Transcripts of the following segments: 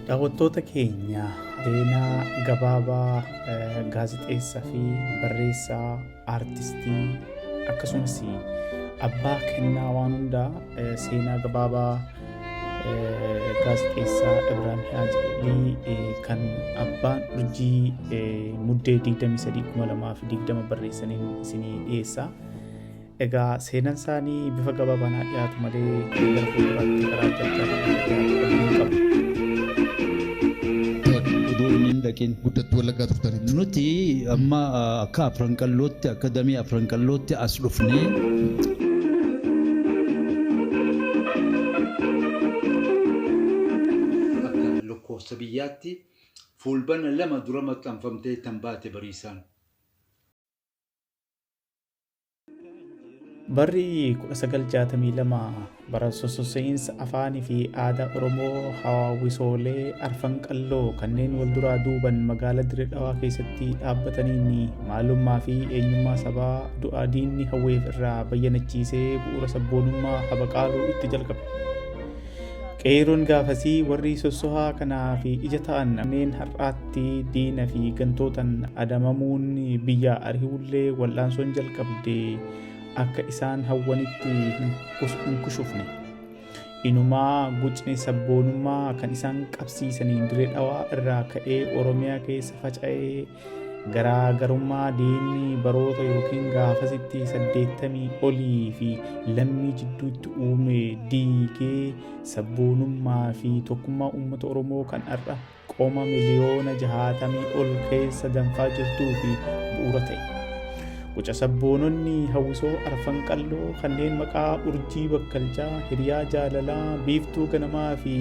Daawwattoota keenya seenaa gabaabaa gaazexeessaa fi barreessaa aartistii akkasumas abbaa kennaa waan hundaa seenaa gabaabaa gaazexeessaa Ibraahim Haajilii kan abbaan urjii muddee 23/2020 barreessaniin isinii dhiyeessa. Egaa seenaan isaanii bifa gabaabaan dhiyaatu malee gara fuulduraatti karaa adda qabu. Lakin guddattuu Wallaggaa turtan nuti amma akka Afranqallootti akka damee Afranqallootti as dhufnee akka lakkoofsa biyyaatti fulbana 2 dura maxxanfamtee tan baate bariisaan. Barri 1962 bara sosooseensa afaanii fi aadaa Oromoo hawwisoolee Arfanqalloo kanneen wal duraa duuban magaalaa Dirree Dhawaa keessatti dhaabbataniin maalummaa fi eenyummaa sabaa du'aa diinni hawweef irraa bayyanachiisee bu'uura sabboonummaa habaqaaluu itti jalqabe. Qeeroon gaafasii warri sossohaa kanaa fi ija ta'an kanneen har'aatti diina fi gantootan adamamuun biyya ari'ullee wal'aansoon jalqabde akka isaan hawwanitti hin kushufne. Inumaa gucni sabboonummaa kan isaan qabsiisaniin Dirree Dhawaa irraa ka'ee Oromiyaa keessa faca'ee garaagarummaa diinni baroota yookiin gaafasitti 80 olii fi lammii jidduutti uume diigee sabboonummaa fi tokkummaa uummata Oromoo kan har'a qooma miliyoona 60 ol keessa danfaa jirtuu fi bu'uura ta'e. Guca sabboononni hawwisoo Arfanqalloo kanneen maqaa urjii bakkalchaa, hiriyaa jaalalaa, biiftuu ganamaa fi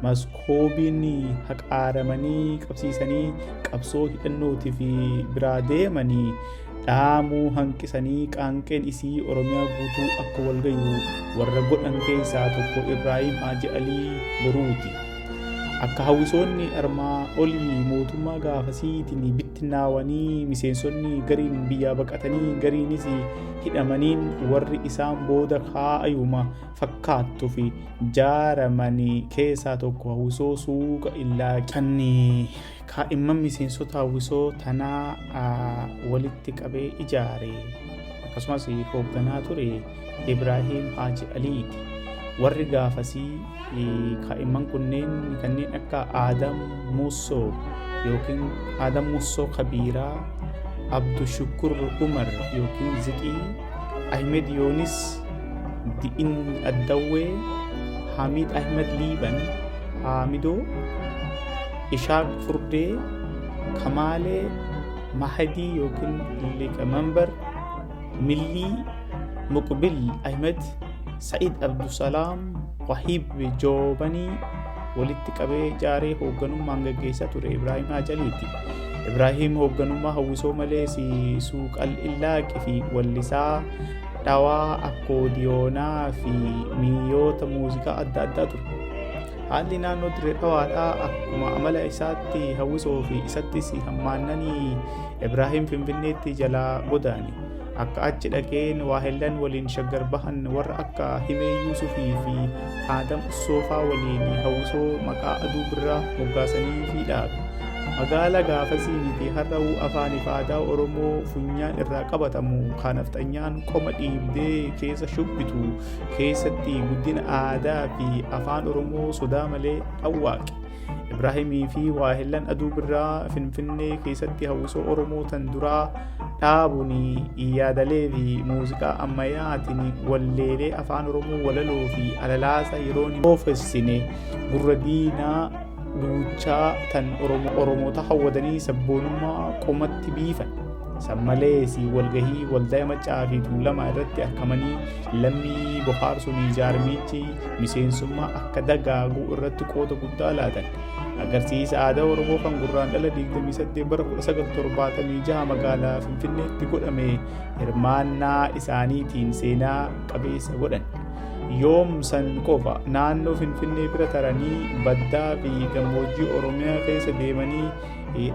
maskoobiin haqaaramanii qabsiisanii qabsoo hidhannootii fi biraa deemanii dhaamuu hanqisanii qaanqeen isii Oromiyaa guutuu akka walgayu warra godhan keessaa tokko Ibraahim Haajilii Boruuti. Akka hawwisoonni armaa olii mootummaa gaafasiitiin bittinnaawanii miseensonni gariin biyyaa baqatanii gariinis hidhamaniin warri isaan booda kaa'ayuma fakkaattuu fi jaaramanii keessaa tokko hawwisoo suuqa Illaaqii kan kaa'imman miseensota hawwisoo tanaa walitti qabee ijaare akkasumas hoogganaa ture Ibraahim Haajiliiti. Warri gaafasii kaa'imman kunneen kanneen akka Adam Mussoo yookiin Adam Mussoo Kabiiraa, Abdushukur Umar yookiin Ziqii, Ahmed Yoonis Di'in Addawwee, Hamid Ahmed Liiban, Hamidoo, Ishaaq Furdee, Kamaalee, Mahadii yookiin Liqamambar, Millii, Muqbil Ahmed, Sa'id Abdusalaam, Wahib Joobanii walitti qabee ijaaree hoogganummaan gaggeessaa ture Ibraahim Haajiliiti. Ibraahim hoogganummaa hawwisoo malees suuqal Illaaqii fi wallisaa dhawaa akkoodiyoonaa fi mi'oota muuziqaa adda addaa ture. Haalli naannoo Dirree Dhawaadhaa akkuma amala isaatti hawwisoo fi isattis hammaannanii Ibraahim Finfinneetti jalaa godaane. Akka achi dhaqeen waahillan waliin shaggar bahan warra akka Himee Yuusufii fi Adam Soofaa waliin hawwisoo maqaa aduu birraa moggaasanii fi dhaabe. Magaala gaafasii miti har'aa'uu afaanii fi aadaa Oromoo funyaan irraa qabatamu kan nafxanyaan qoma dhiibdee keessa shubbitu keessatti guddina aadaa fi afaan Oromoo sodaa malee dhawwaaqe. Ibraahimii fi waahillan aduu birraa Finfinnee keessatti hawwisoo Oromoo tan duraa dhaabuun yaadalee fi muuziqaa ammayyaatiin walleelee afaan Oromoo walaloo fi alalaasa yeroo ni oofessine gurra diinaa duuchaa tan Oromoota hawwadanii sabboonummaa qomatti biifan. Sammalees walgahii waldaa Maccaa fi Tuulamaa irratti argamanii lammii bohaarsuun jaarmichi miseensummaa akka dagaagu irratti qooda guddaa laatan. Agarsiisa aadaa Oromoo kan gurraandhala 28 bara 1976 magaalaa Finfinneetti godhame hirmaannaa isaaniitiin seenaa qabeessa godhan. Yoom san qofa naannoo Finfinnee bira taranii baddaa fi gammoojjii Oromiyaa keessa deemanii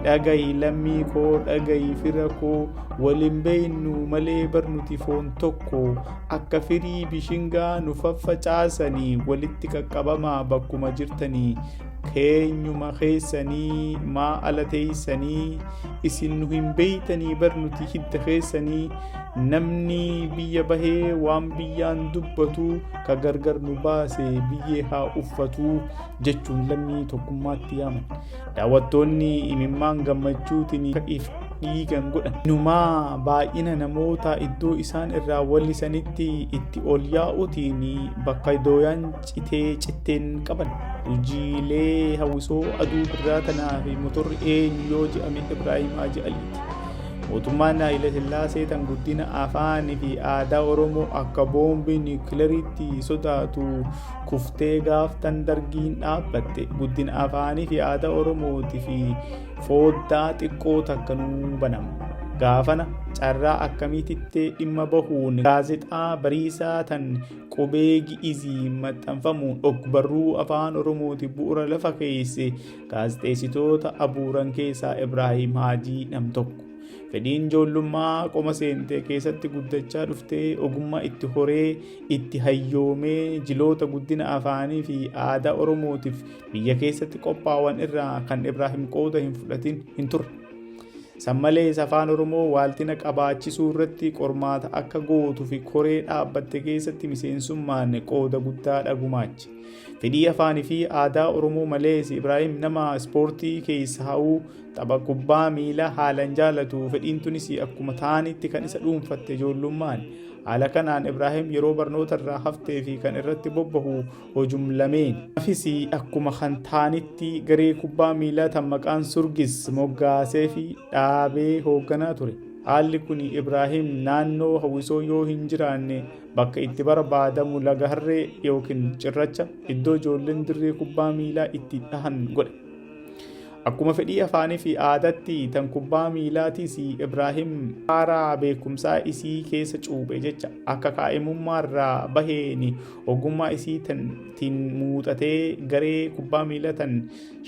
dhagayi lammii koo dhagayi fira koo waliin beeynu malee barnuti foon tokko akka firii bishingaa nu faffacaasanii walitti qaqqabamaa bakkuma jirtanii keenyuma keessanii maa ala teessanii isin nu hin beeytanii bar nuti hidda keessanii namni biyya bahee waan biyyaan dubbatu ka gargar nu baase biyyee haa uffatu jechuun lammii tokkummaatti yaaman. Daawwattoonni imimmaan gammachuutiin if dhiigan godhan. Inumaa baay'ina namoota iddoo isaan irraa wallisanitti itti ol yaa'utiin bakka dooyaan citteen qaban. Hojiilee hawwisoo aduu birraa tanaa fi motorri eenyu yoo jedhame Ibraahim Haaji Aliiti. Mootummaan Haayile Sillaasee tan guddina afaanii fi aadaa Oromoo akka boombii niwukileeriitti sodaatu kuftee gaaftan dargiin dhaabbatte. Guddina afaanii fi aadaa Oromootii fi fooddaa xiqqoo takka nuu banama. Gaafana carraa akkamiititti dhimma bahuun gaazexaa bariisaa tan qubee gi'izii maxxanfamuun ogbarruu afaan Oromooti bu'uura lafa keesse gaazexeessitoota abuuran keessaa Ibraahim Haajii nam tokko. Fedhiin ijoollummaa qoma seentee keessatti guddachaa dhuftee ogummaa itti horee itti hayyoomee jiloota guddina afaanii fi aadaa Oromootiif biyya keessatti qophaa'an irraa kan Ibraahim qooda hin fudhatin hin turre. Sammalees afaan Oromoo waaltina qabaachisuu irratti qormaata akka gootuu fi koree dhaabbatte keessatti miseensummaan qooda guddaa gumaache. Fedhii afaanii fi aadaa Oromoo malees Ibraahim nama ispoortii keessa hawwu tapha kubbaa miilaa haalaan jaalatu. Fedhiin tunis akkuma taanitti kan isa dhuunfatte ijoollummaan. Haala kanaan Ibraahim yeroo barnoota irraa haftee fi kan irratti bobbahu hojumlameen. Afis akkuma kan taanitti garee kubbaa miilaa tan maqaan Surgis moggaasee fi dhaabee hoogganaa ture. Haalli kun Ibraahim naannoo hawwisoo yoo hin jiraanne bakka itti barbaadamu laga harree yookiin cirracha iddoo ijoolleen dirree kubbaa miilaa itti dhahan godhe. Akkuma fedhii afaanii fi aadaatti tan kubbaa miilaatis Ibraahim haaraa beekumsaa isii keessa cuuphe jecha akka kaa'imummaarraa baheen ogummaa isii tiin muuxatee garee kubbaa miilaa tan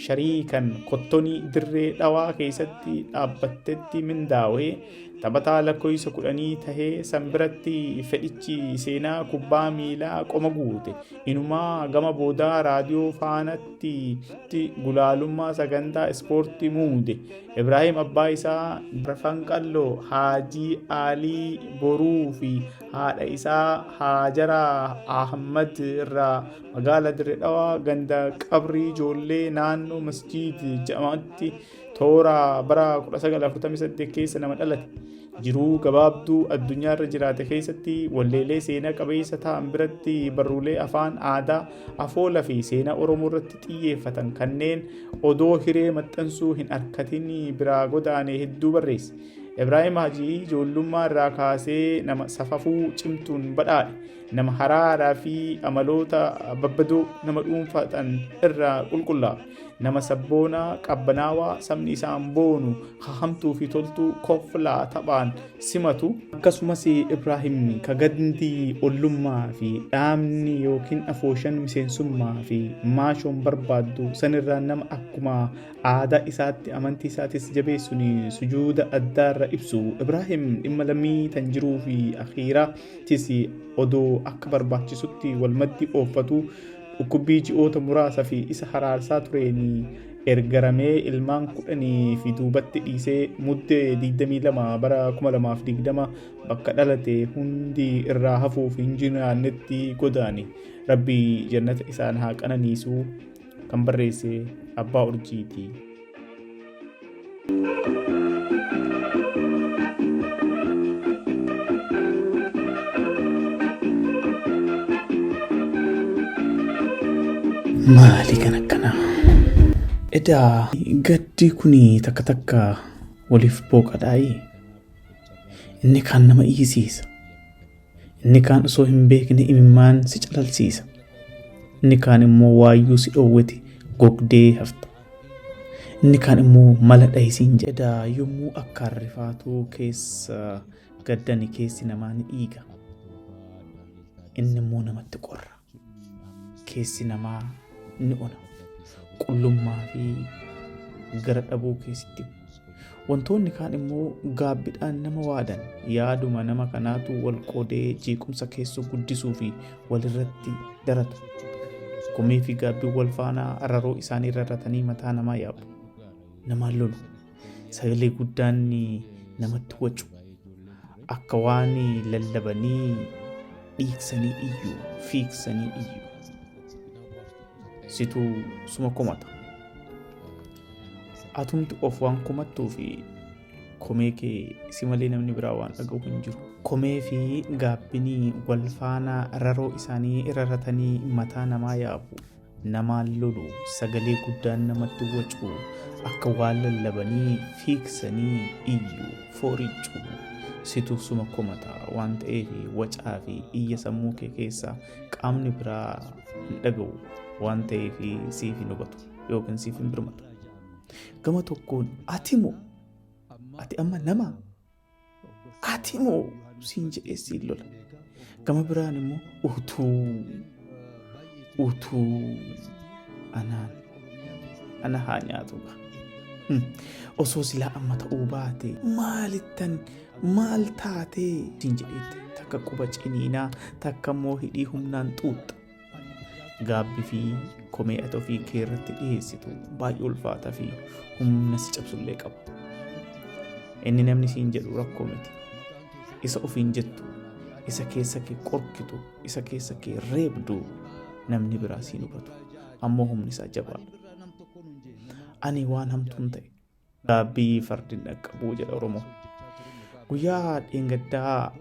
shariikan kottonii dirree dhawaa keessatti dhaabbattetti mindaa'ee taphataa lakkoofsa 10 tahee sanbiratti fedhichi seenaa kubbaa miilaa qoma guute. Inumaa gama boodaa raadiyoo faanatti gulaalummaa sagantaa ispoortii muude. Ibraahim abbaa isaa Arfanqalloo Haajii Alii Boruu fi haadha isaa Haajaraa Ahmad irraa magaalaa Dirree Dhawaa ganda qabrii ijoollee naannoo masjiid jedhamutti toora bara 1948 keessa nama dhalate. Jiruu gabaabduu addunyaarra jiraate keessatti walleelee seenaa qabeessa ta'an biratti barruulee afaan aadaa afoola fi seenaa Oromoo irratti xiyyeeffatan kanneen odoo hiree maxxansuu hin argatin biraa godaane hedduu barreesse. Ibraahim Haajii ijoollummaa irraa kaasee nama safafuu cimtuun badhaadhe. Nama haraaraa fi amaloota babbadoo nama dhuunfatan irraa qulqullaa'a. Nama sabboonaa qabbanaawaa sabni isaan boonu hahamtuu fi toltuu kofflaa taphaan simatu. Akkasumas Ibraahim kagandii ollummaa fi dhaamni yookiin afooshan miseensummaa fi maashoon barbaaddu sanirraa nama akkuma aadaa isaatti amantii isaatis jabeessuun sujuuda addaarra ibsu. Ibraahim dhimma lammii tan jiruu fi akhiiraattis odoo akka barbaachisutti walmaddi ooffatu. Dhukkubbii ji'oota muraasa fi isa haraarsaa tureen ergaramee ilmaan 10 fi duubatti dhiisee muddee 22 bara 2020 bakka dhalate hundi irraa hafuuf hin jiraannetti godaane. Rabbi jannata isaan haa qananiisu. Kan barreesse Abbaa Urjiiti. Maali kan akkana? Edaa gaddi kuni takka takka waliif booqadhaayi. Inni kaan nama iyyisiisa. Inni kaan osoo hin beekne imimmaan si calalsiisa. Inni kaan immoo waayyuu si dhoowwete gogdee hafta. Inni kaan immoo mala dhayisiin jedha. Yommuu akka rifaatuu keessa gaddani keessi namaa ni dhiiga. Inni immoo namatti qorra. Keessi namaa ni ona. Qullummaa fi gara dhabuu keessatti. Wantoonni kaan immoo gaabbidhaan nama waadan. Yaaduma nama kanaatu wal qoodee jeequmsa keessoo guddisuu fi walirratti daratu. komee fi gaabbii wal faana araroo isaanii rarratanii mataa namaa yaabu. Namaan lolu sagalee guddaan namatti wacu akka waan lallabanii dhiiksanii iyyuu fiiksanii iyyuu situ suma komata. Atumti of waan komattuu fi komee kee si malee namni biraa waan dhaga'u hin jiru. Komee fi gaabbinii wal faana raroo isaanii rarratanii mataa namaa yaabu. Namaan lolu sagalee guddaan namatti wacu akka waan lallabanii fiiksanii iyyuu fooriccuu situ suma komata waan ta'eef wacaa fi iyya sammuu kee keessaa qaamni biraa hin dhaga'u waan ta'eef siif hin hubatu yookiin siif hin birmatu. Gama tokkoon ati moo ati amma nama ati moo siin jedhee siin lola. Gama biraan immoo utuu ana haa nyaatu osoo silaa amma ta'uu baate maal taate siin jedheetti takka quba ciniinaa takka immoo hidhii humnaan xuuxxa. Gaabbii fi komee ati ofii kee irratti dhiyeessitu baay'ee ulfaataa fi humna si cabsullee qaba. Inni namni siin jedhu rakkoo miti. Isa ofiin jettu, isa keessa kee qorkitu, isa keessa kee reebdu namni biraa siin hubatu. Ammoo humni isaa jabaadha. Ani waan hamtuun ta'e gaabbii fardin dhaqqabuu jedha Oromoo. Guyyaa dheengaddaa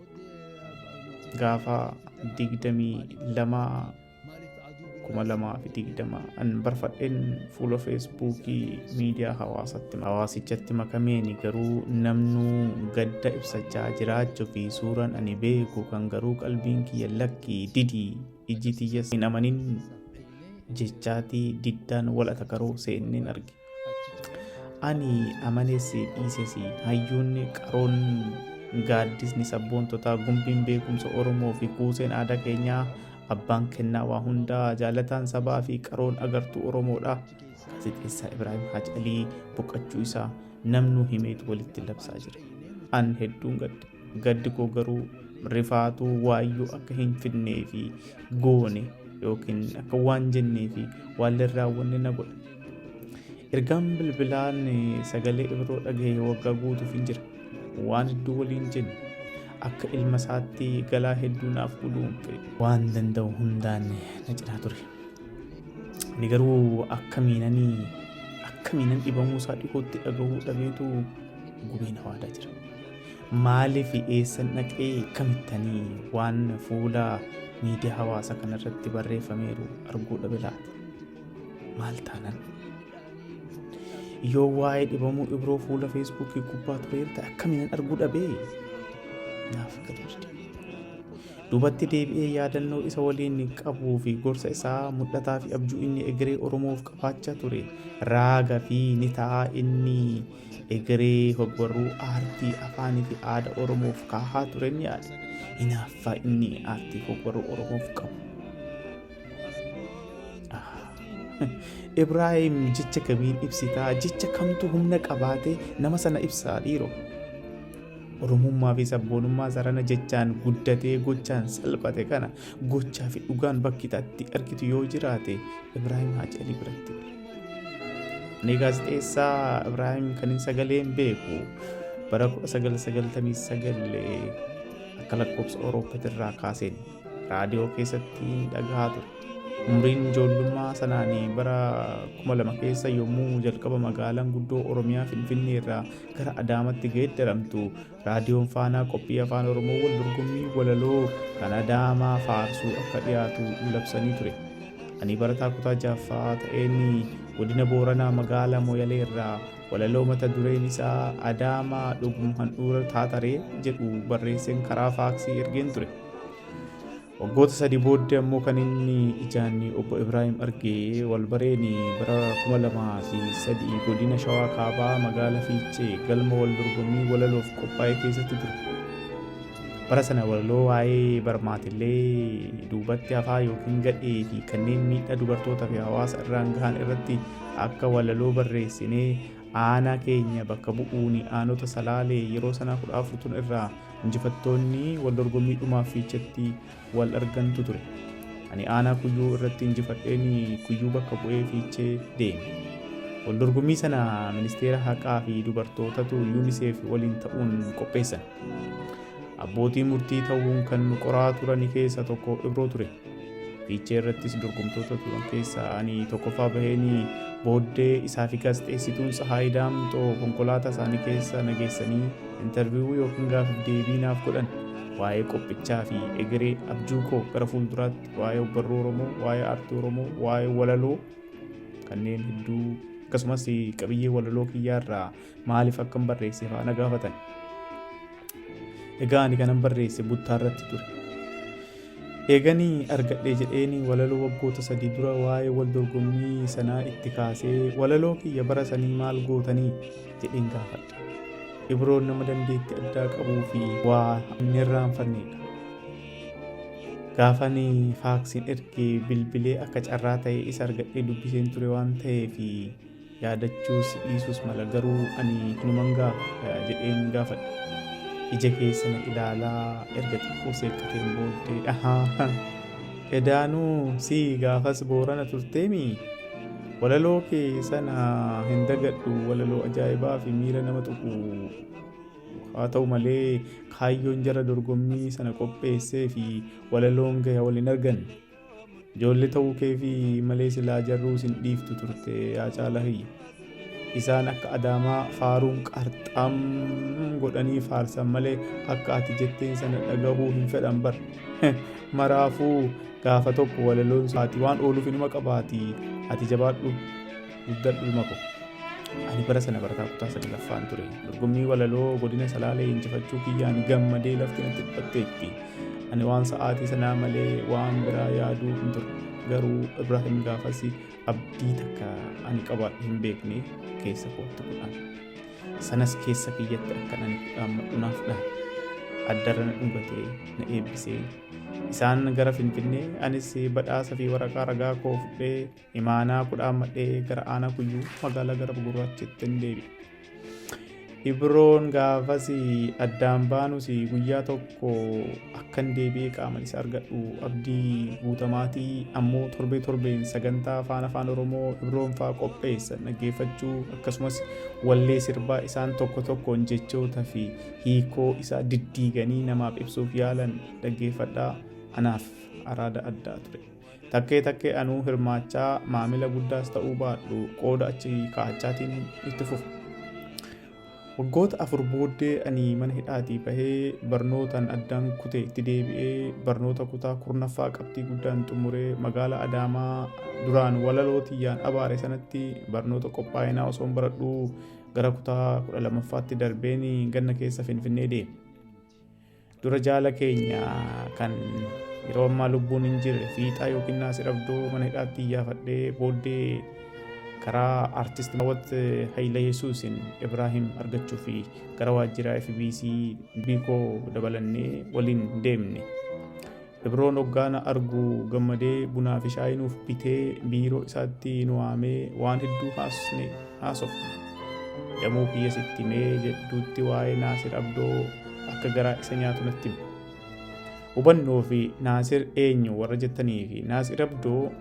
gaafa 22/2020 an barfadheen fuula feesbuukii miidiyaa hawaasichatti makameen garuu namnuu gadda ibsachaa jiraachuu fi suuraan ani beeku kan garuu qalbiin kiyya lakkii didii ijji tiyyas hin amanin jechaatii diddaan walata garoo seenneen arge. Ani amaneessi dhiisesi hayyuunni qaroon gaaddisni sabboontotaa gumbiin beekumsa Oromoo fi kuuseen aadaa keenyaa abbaan kennaa waa hundaa jaalataan sabaa fi qaroon agartuu Oromoodha. Gaazexeessaa Ibraahim Haacalii boqachuu isaa namnuu himeetu walitti labsaa jira. An hedduun gaddi koo garuu rifaatuu waayyuu akka hin fidnee fi goone yookiin akka waan jennee fi waan raawwanne na godhe. Ergaan bilbilaan sagalee Ibroo dhagahee waggaa guutuuf hin jira. Waan hedduu waliin jennu akka ilma isaatti galaa hedduu naaf guluunfe waan danda'u hundaan na cinaa ture. Ani garuu akkamiinan dhibamuu isaa dhihootti dhagahuu dhabeetu gubee na waadaa jira. Maaliif eessan dhaqee akkamittanii waan fuula miidiyaa hawaasaa kanarratti barreeffameeru arguu dhabe laata? Maal taanan? Yoo waa'ee dhibamuu Ibroo fuula feesbuukii gubbaa tureerta akkamiinan arguu dhabee? Naaf galuudha. Duubatti deebi'ee yaadannoo isa waliin qabuu fi gorsa isaa mul'ataa fi abjuu inni egeree Oromoof qabaachaa ture raaga fi ni ta'a inni egeree hogbarruu aartii afaanii fi aadaa Oromoof kaahaa ture ni yaada. Hinaaffaa inni aartii hogbarruu Oromoof qabu. Ibraahim jecha kamiin ibsitaa? Jecha kamtu humna qabaatee nama sana ibsaa dhiiroo? Oromummaa fi sabboonummaa sarana jechaan guddatee gochaan salphate kana gochaa fi dhugaan bakki itti argitu yoo jiraate Ibraahim Haacalii biratti. Ani gaazexeessaa Ibraahim kan sagaleen beeku bara 1999 akka lakkoofsa Awuroopaatti irraa kaaseen raadiyoo keessatti dhagahaa ture. Umriin ijoollummaa sanaanii bara 2000 keessa yommuu jalqaba magaalaan guddoo Oromiyaa Finfinnee irraa gara Adaamaatti geeddaramtu raadiyoon faanaa qophii afaan Oromoo wal dorgommii walaloo kan Adaamaa faarsuu akka dhiyaatu labsanii ture. Ani barataa kutaa jaaffaa ta'een godina Booranaa magaalaa Moyalee irraa walaloo mata dureen isaa Adaamaa dhugum handhuura taataree jedhu barreesseen karaa faaksii ergeen ture. Waggoota 3 booddee ammoo kan inni ijaan obbo Ibraahim argee wal bareen bara 2003 godina Shawaa Kaabaa magaalaa Fiichee galma wal dorgommii walaloof qophaa'e keessatti ture. Bara sana walaloo waa'ee barmaatillee duubatti hafaa yookiin gadhee fi kanneen miidhaa dubartootaa fi hawaasa irraan gahan irratti akka walaloo barreessinee aanaa keenya bakka bu'uun aanota Salaalee yeroo sana 14 irraa injifattoonni wal dorgommii dhumaaf Fiicheetti wal argantu ture. Ani aanaa kuyyuu irratti injifadheen kuyyuu bakka bu'ee fiichee deeme. Wal dorgommii sana ministeera haqaa fi dubartootatu UNICEF waliin ta'uun qopheessan. Abbootii murtii ta'uun kan qoraa turan keessa tokko Ibroo ture. Fiichee irrattis dorgomtoota turan keessaa ani tokkoffaa baheen booddee isaa fi gaazexeessituun Tsahaayii Daamxoo konkolaataa isaanii keessa nageessanii intarviiyuu yookiin gaaffii deebii naaf godhan. Waa'ee qophichaa fi egeree abjuu koo gara fuulduraatti, waa'ee ogbarruu Oromoo, waa'ee aartii Oromoo, waa'ee walaloo kanneen hedduu akkasumas qabiyyee walaloo kiyyaarraa maaliif akkan barreesse faana gaafatan. Egaa ani kanan barreesse buttaa irratti ture. Eeganii argadhee jedheeni walaloo waggoota 3 dura waa'ee wal dorgommii sanaa itti kaasee walaloo kiyya bara sanii maal gootanii jedheen gaafadhe. Ibroon nama dandeettii addaa qabuu fi waa inni irraanfannedha. Gaafani faaksiin ergee bilbilee akka carraa ta'e isa argadhee dubbiseen ture waan ta'eef yaadachuus dhiisuus mala garuu ani hinuman jedheen gaafadhe. Ija keessa na ilaalaa erga xiqqoo seeqqateen booddee edaanuu si gaafas Boorana turteemi. Walaloo kee sana hin dagadhu, walaloo ajaa'ibaa fi miira nama tuqu. Haa ta'u malee kaayyoon jara dorgommii sana qopheessee fi walaloon gahee waliin argan. Ijoollee ta'uu kee fi malee silaa jarruu sin dhiiftu turte yaa caalaa hiyya. Isaan akka Adaamaa faaruun qarxam godhanii faarsan malee akka ati jetteen sana dhagahuu hin fedhan bar. Maraafuu gaafa tokko walaloon ati waan ooluuf inuma qabaati. Ati jabaadhu guddadhu ilma ko. Ani bara sana barataa kutaa 9ffaan ture. Dorgommii walaloo godina Salaalee injifachuu kiyyaan gammadee lafti natti dhiphatteetti. Ani waan sa'aatii sanaa malee waan biraa yaaduu hin turre. Garuu Ibraahim gaafas abdii takka ani qabaadhu hin beekne keessa kootti kudhaan. Sanas keessa kiyyatti akkan ani kudhaan madhunaafdha. Addarra na dhugatee na eebbisee. Isaan gara Finfinnee anis badhaasa fi waraqaa ragaa koo fudhee imaanaa kudhaan madhee gara aanaa kuyyuu magaalaa gara gurraachaatti deebi'e. Ibroon gaafas addaan baanus guyyaa tokko akkan deebi'ee qaama isa argadhu abdii guutamaatii ammoo torbeen sagantaa afaan Oromoo Ibroon fa'aa qopheessan dhaggeeffachuu akkasumas wallee sirbaa isaan tokkoon jechoota fi hiikoo isaa diddiiganii namaaf ibsuuf yaalan dhaggeeffadhaa anaaf araada addaa ture. Takkee anuu hirmaachaa maamila guddaas ta'uu baadhu qooda achi kaa'achaatiin itti fufa. Waggoota 4 booddee ani mana hidhaatii bahee barnootaan addaan kutee itti deebi'ee barnoota kutaa 10ffaa qabxii guddaan xumuree magaalaa Adaamaa duraan walaloo tiyyaan abaare sanatti barnoota qophaa'inaa osoo baradhuu gara kutaa 12ffaatti darbeen ganna keessa Finfinnee deeme. Dura jaala keenya kan yeroo ammaa lubbuun hin jirre Fiixaa yookiin Naasir Abdoo mana hidhaatti iyyaafadhee booddee karaa artist Daawwat Hayila Yesuusin Ibraahim argachuu fi gara waajjira FBC biikoo dabalannee waliin deemne. Ibroon hoggaana argu gammadee bunaa fi shaayii nuuf bitee biiroo isaatti nu waamee waan hedduu haasofne. Damuu kiyya sitti mee jedhuutti waa'ee Naasir Abdoo akka garaa isa nyaatu natti hime. Hubannoo fi Naasir eenyu warra jettanii fi Naasir Abdoo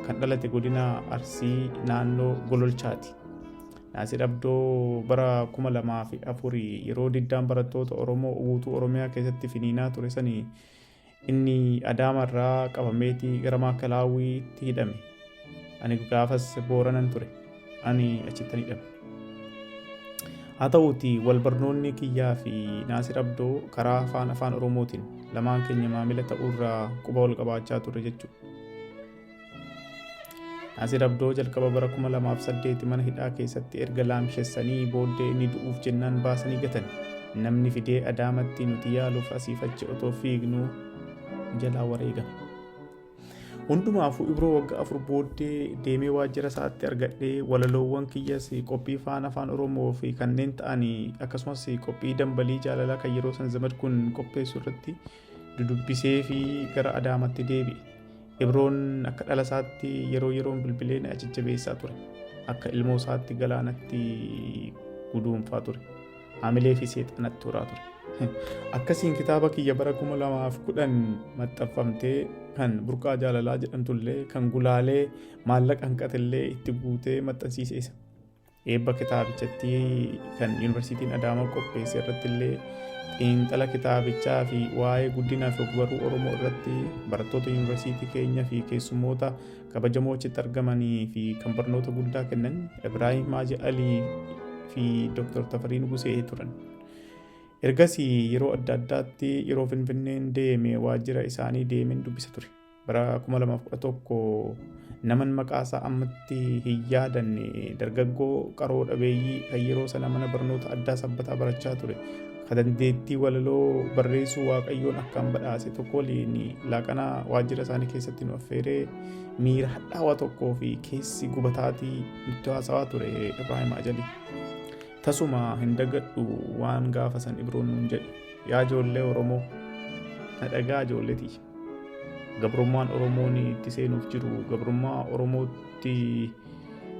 kan dhalate godina Arsii naannoo Gololchaati. Naasir Abdoo bara 2004 yeroo diddaan barattoota Oromoo guutuu Oromiyaa keessatti finiinaa ture sanii inni Adaamarraa qabameetii gara Maakalaawwiitti hidhame. Ani gaafas Booranan ture. Ani achitti hidhame. Haa ta'uuti wal barnoonni kiyyaa fi Naasir Abdoo karaa afaan Oromootiin lamaan keenya maamila ta'uurraa quba wal qabaachaa ture jechuudha. Naasir Abdoo jalqaba bara 2008 mana hidhaa keessatti erga laamshessanii booddee inni du'uuf jennaan baasanii gatan. Namni fidee Adaamatti nuti yaaluuf asiif achi otoo fiignu jalaa wareegame. Hundumaafuu Ibroo waggaa 4 booddee deemee waajjira isaatti argadhee walaloowwan kiyyas qophii afaan Oromoo fi kanneen ta'anii akkasumas qophii dambalii jaalalaa kan yeroo san Zamadkuun qopheessu irratti dudubbisee fi gara Adaamatti deebi'e. Ibroon akka dhala isaatti yeroon bilbilee na jajjabeessaa ture. Akka ilmoo isaatti galaanatti guduunfaa ture. Haamilee fi seexanatti horaa ture. Akkasiin kitaaba kiyya bara 2010 maxxanfamtee kan burqaa jaalalaa jedhamtullee kan gulaalee maallaqa hanqatillee itti guutee maxxansiise isa. Eebba kitaabichatti kan yuunivarsiitiin Adaamaa qopheesse irratti illee xiinxala kitaabichaa fi waa'ee guddinaa fi ogbarruu Oromoo irratti barattoota yuunivarsiitii keenyaa fi keessummoota kabajamoo achitti argamanii fi kan barnoota guddaa kennan Ibraahim Haaji Alii fi Dr. Tafarii Nugusee turan. Ergasii yeroo adda addaatti yeroo Finfinneen deeme waajjira isaanii deemeen dubbisa ture. Bara 2011 naman maqaasaa ammatti hin yaadanne dargaggoo qaroo dhabeeyyii kan yeroo sana mana barnoota addaa sabbataa barachaa ture. Kan dandeettii walaloo barreessuu Waaqayyoon akkaan badhaase tokko waliin laaqanaa waajjira isaanii keessatti nu affeeree miira hadhaawaa tokkoo fi keessi gubataatii nutti haasawaa ture Ibraahim Ajalii. Tasuma hin dagadhu waan gaafa san Ibroon nuun jedhe. Yaa ijoollee Oromoo na dhagaa ijoolleetii. Gabrummaan Oromoon itti seenuuf jiru gabrummaa Oromootti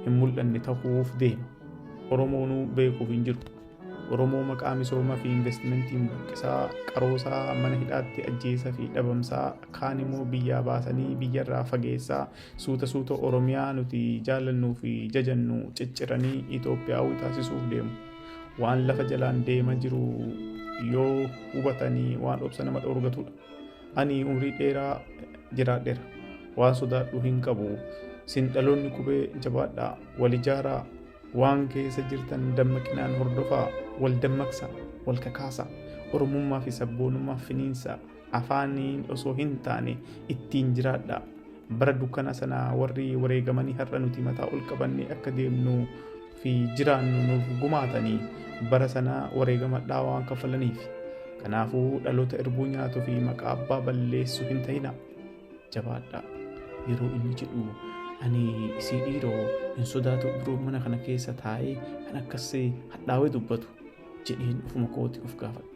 hin mul'anne ta'uuf deema. Oromoonuu beekuuf hin jiru. Oromoo maqaa misoomaa fi investimentiin buqqisaa qaroosaa mana hidhaatti ajjeesaa fi dhabamsaa kaan immoo biyyaa baasanii biyyarraa fageessaa suuta Oromiyaa nuti jaallannuu fi jajannu cicciranii Itoophiyaawwi taasisuuf deemu. Waan lafa jalaan deema jiru yoo hubatanii waan obsa nama dhoorgatudha. Ani umrii dheeraa jiraadheera. Waan sodaadhu hin qabu. Sin dhaloonni qubee jabaadhaa wal ijaaraa waan keessa jirtan dammaqinaan hordofaa wal dammaqsaa wal kakaasaa Oromummaa fi sabboonummaa finiinsaa afaaniin osoo hin taane ittiin jiraadhaa. Bara dukkana sanaa warri wareegamanii har'a nuti mataa ol qabannee akka deemnuu fi jiraannu nuuf gumaatanii bara sanaa wareegamadhaa waan kaffalaniif. Kanaafuu dhaloota irbuu nyaatuu fi maqaa abbaa balleessuu hin ta'inaa. Jabaadhaa. Yeroo inni jedhu ani isii dhiiroo hin sodaatu biroo mana kana keessa taa'ee kan akkasii hadhaawee dubbatu jedheen ufuma kooti of gaafadha.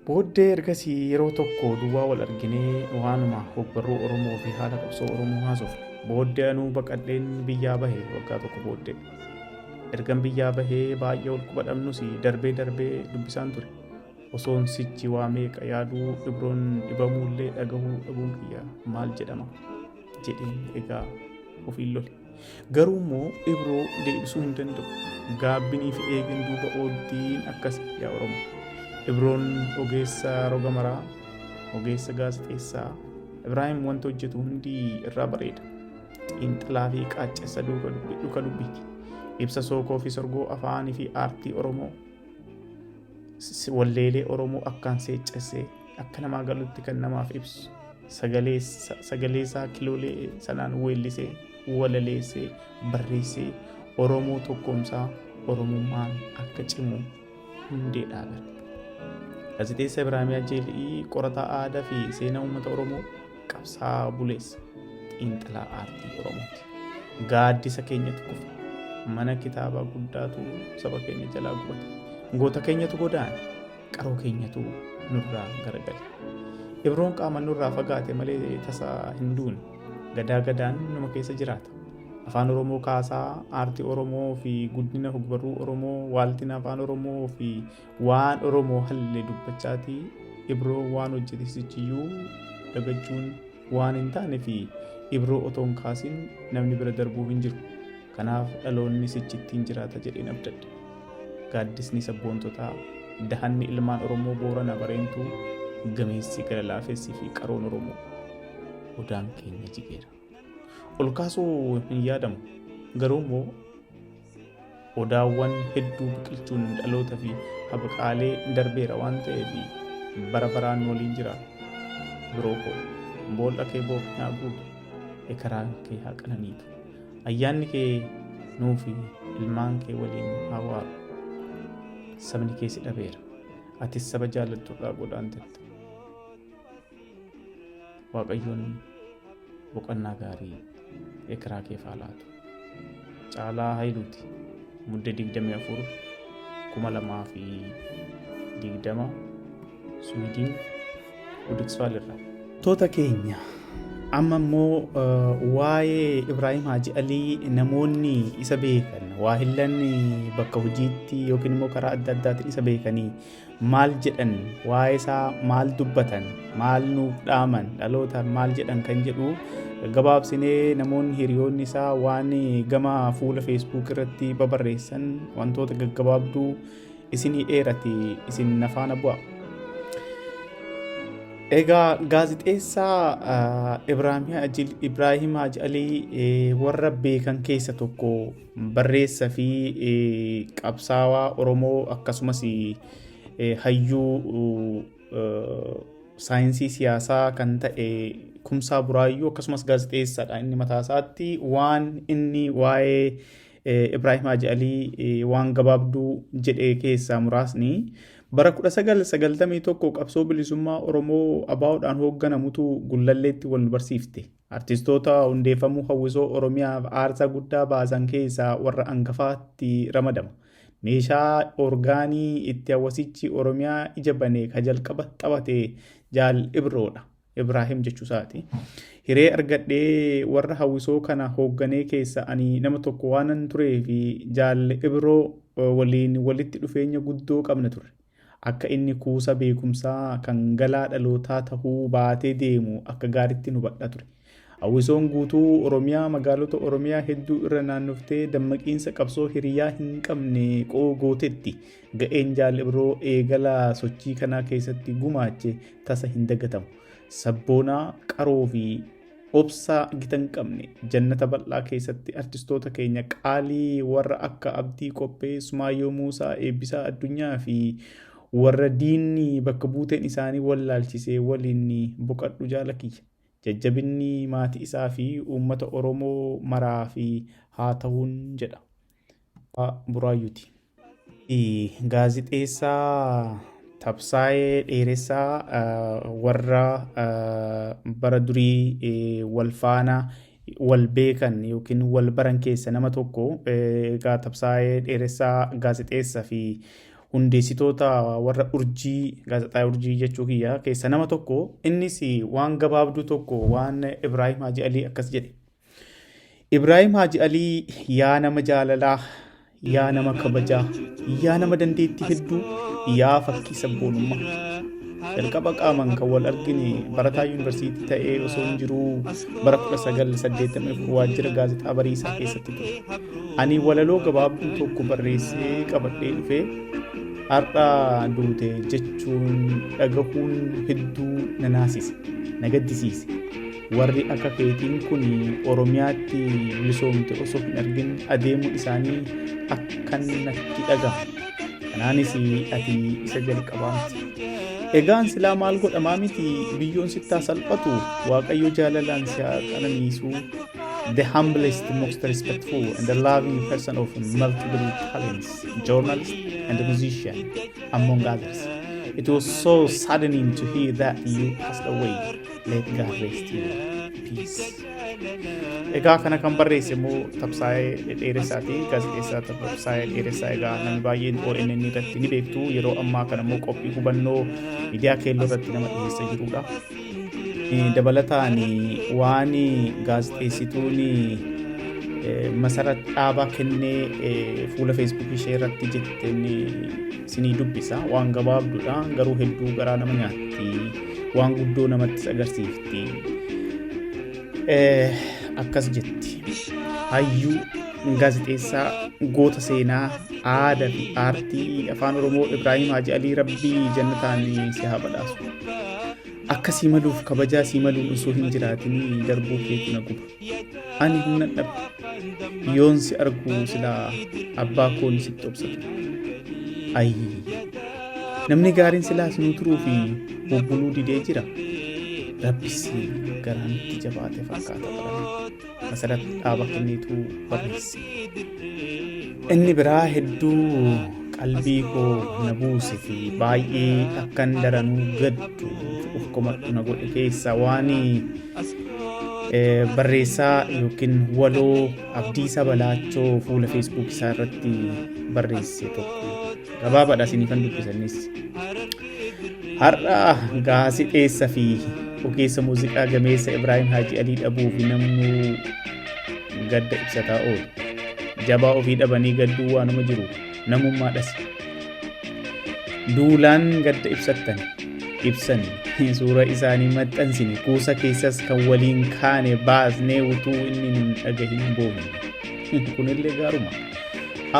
Booddee ergasii yeroo tokko duwwaa wal arginee waanuma hogbarruu Oromoo fi haala qabsoo Oromoo haasofne. Booddee anuu baqadheen biyyaa bahee waggaa tokko booddee. Ergan biyyaa bahee baay'ee ol qubadhamnus darbee dubbisaan ture. Osoon sichi waa meeqa yaaduu Ibroon dhibamuullee dhagahuu dhabuun kiyya maal jedhama jedheen egaa ofiin lole. Garuu immoo Ibroo deebisuu hin danda'u. Gaabbinii fi eegin duuba ooltiin akkas yaa Oromoo. Ibroon ogeessa roga maraa, ogeessa gaazexeessaa. Ibraahim wanta hojjetu hundi irraa bareeda. Xiinxalaa fi qaaccessa duuka dubbiiti. Ibsa sookoo fi sorgoo afaanii fi aartii Oromoo. Walleelee Oromoo akkaan seeccessee akka namaa galutti kan namaaf ibsu. Sagaleesaa kiloolee sanaan weellisee, walaleessee, barreessee Oromoo tokkoomsaa Oromummaan akka cimu hundee dhaabara. Gaazexeessa Ibraahim Ajalii qorataa aadaa fi seenaa uummata Oromoo qabsaa buleessa. Xiinxalaa aartii Oromooti. Gaaddisa keenyatu kufa. Mana kitaabaa guddaatu saba keenya jalaa gubate. Goota keenyatu godaane. Qaroo keenyatu nurraa garagale. Ibroon qaama nurraa fagaate malee tasaa hin duune. Gadaan nama keessa jiraata. Afaan Oromoo kaasaa, aartii Oromoo fi guddina hogbarruu Oromoo, waaltina afaan Oromoo fi waan Oromoo hallee dubbachaatii Ibroo waan hojjete sichiyyuu dagachuun waan hin taane fi Ibroo otoo hin kaasin namni bira darbuu hin jiru. Kanaaf dhaloonni sichittiin jiraata jedheen abdadha. Gaaddisni sabboontotaa, dahanni ilmaan Oromoo Boorana Bareentuu, gameessi Galalaafessi fi qaroon Oromoo. Odaan keenya jigeera. Ol kaasuu hin yaadamu. Garuu immoo odaawwan hedduu biqilchuun dhaloota fi habaqaalee darbeera waan ta'eef bara baraan waliin jira. Biroo koo boolla kee boofnaa guutu ekeraan kee haa qananiitu. Ayyaanni kee nuu fi ilmaan kee waliin haa waaru. Sabni kee si dhabeera. Atis saba jaallatturraa godaantetta. Waaqayyoon boqonnaa gaarii ekeraa kee haa laatu. Caalaa Hayiluuti. Muddee 24 2020 Swiidin Hudiksvaalirraa. Toota keenya amma immoo waa'ee Ibraahim Haaji Alii namoonni isa beekan waahillan bakka hojiitti yookiin immoo karaa adda addaatiin isa beekanii maal jedhan waa'ee isaa maal dubbatan maal nuuf dhaaman dhalootaan maal jedhan kan jedhu gabaabsinee namoonni hiriyoonni isaa waan gama fuula Facebook irratti babarreessan wantoota gaggabaabduu isinii dheerati isin nafaana bu'a. Egaa gaazixeessaa Ibraahim Haaji Alii warra beekan keessa tokko barreessaa fi qabsaawaa Oromoo akkasumas hayyuu saayinsii siyaasaa kan ta'e Kumsaa Buraayyuu akkasumas gaazixeessaadha inni mataa isaatti waan inni waa'ee Ibraahim Haaji Alii waan gabaabduu jedhee keessaa muraasni bara 1991 qabsoo bilisummaa Oromoo ABO'dhaan hoogganamutu Gullalleetti wal barsiifte. Artistoota hundeeffamuu hawwisoo Oromiyaaf aarsaa guddaa baasan keessaa warra hangafaatti ramadama. Meeshaa orgaanii itti hawwasichi Oromiyaa ija banee ka jalqaba taphate Jaal Ibroodha. Ibraahim jechuusaati. Hiree argadhee warra hawwisoo kana hoogganee keessa ani nama tokko waanan turee fi Jaal Ibroo waliin walitti dhufeenya guddoo qabna ture. Akka inni kuusa beekumsaa kan galaa dhalootaa tahuu baatee deemu akka gaariitti nu badha ture. Hawwisoon guutuu Oromiyaa magaalota Oromiyaa hedduu irra naannoftee dammaqiinsa qabsoo hiriyaa hin qabne gootetti ga'een Jaal Ibroo eegala sochii kanaa keessatti gumaache tasa hin dagatamu. Sabboonaa qaroo fi obsaa gita hin qabne jannata bal'aa keessatti artistoota keenya qaalii warra akka Abdii Qophee, Sumaayyoo Muusaa, Eebbisaa Addunyaa fi warra diinni bakka buuteen isaanii wallaalchisee waliin boqadhu jaalakiyya. Jajjabinni maatii isaa fi uummata Oromoo maraa fi haa ta'uun jedha. Buraayyuuti. Gaazixeessaa Tabsaayee Dheeressaa warra bara durii wal faana wal beekan yookiin wal baran keessa nama tokko. Egaa Tabsaayee Dheeressaa gaazixeessaa fi hundeessitoota warra urjii gaazexaa urjii jechuu kiyya keessa nama tokko. Innis waan gabaabduu tokko waan Ibraahim Haaji Alii akkas jedhe. Ibraahim Haaji Alii yaa nama jaalalaa, yaa nama kabajaa, yaa nama dandeettii hedduu, yaa fakkii sabboonummaa. Jalqaba qaaman kan wal argine barataa yuunivarsiitii ta'ee osoo hin jiruu bara 1984 waajjira gaazexaa Bariisaa keessatti ture. Ani walaloo gabaabduu tokko barreessee qabadhee dhufee har'a duute jechuun dhagahuun hedduu na naasise, na gaddisiise. Warri akka keetiin kun Oromiyaatti bilisoomte osoo hin argin adeemuun isaanii akkan natti dhagahama. Kanaanis ati isa jalqabaati. Egaan silaa maal godhamaa miti biyyoon sittaa salphatu Waaqayyo jaalalaan si haa qananiisu. The humblest, most respectful and the loving person of multiple talents, journalist and musician, among others. It was so saddening to hear that you passed away. Let God rest you in peace. Egaa kana kan barreesse immoo Tabsaayee Dheeressaati. Gaazexeessaa Tabsaayee Dheeressaa egaa namni baay'een ONN irratti ni beektu. Yeroo ammaa kana immoo qophii hubannoo miidiyaa keelloo irratti nama dhiyeessaa jirudha. Dabalataan waan gaazexeessituun masarat dhaabaa kennee fuula Facebook ishee irratti jetteen sinii dubbisa. Waan gabaabduudha garuu hedduu garaa nama nyaatti. Waan guddoo namatti agarsiifti. Akkas jetti. Hayyuu gaazexeessaa goota seenaa aadaa fi aartii afaan Oromoo Ibraahim Haaji Alii Rabbii jannataan si haa badhaasu. Akkasii maluuf kabajaa sii maluun osoo hin jiraatin darbuu keetu na guba. Ani humna dhabe yoon si argu silaa abbaa koon sitti obsatu. Namni gaariin silaas nuu turuu fi bobbuluu didee jira. Rabbis garaanitti jabaate fakkaata barame. Masarat dhaaba kenniitu barreesse. Inni biraa hedduu qalbii koo na buuse fi baay'ee akkan daranuu gaddu of komadhu na godhe keessa waan barreessaa yookiin waloo Abdiisaa Balaachoo fuula Facebook isaa irratti barreesse tokko gabaabaadha isiniifan dubbisannis. Har'a gaazexeessaa fi ogeessa muuziqaa gameessa Ibraahim Haaji Alii dhabuu fi namni gadda ibsataa oolu. Jabaa ofii dhabanii gadduu waanuma jiru namummaadhas. Duulaan gadda ibsan suura isaanii maxxansine kuusa keessas kan waliin kaane baasnee utuu inni nun dhagahin boofne. Kunillee gaaruma.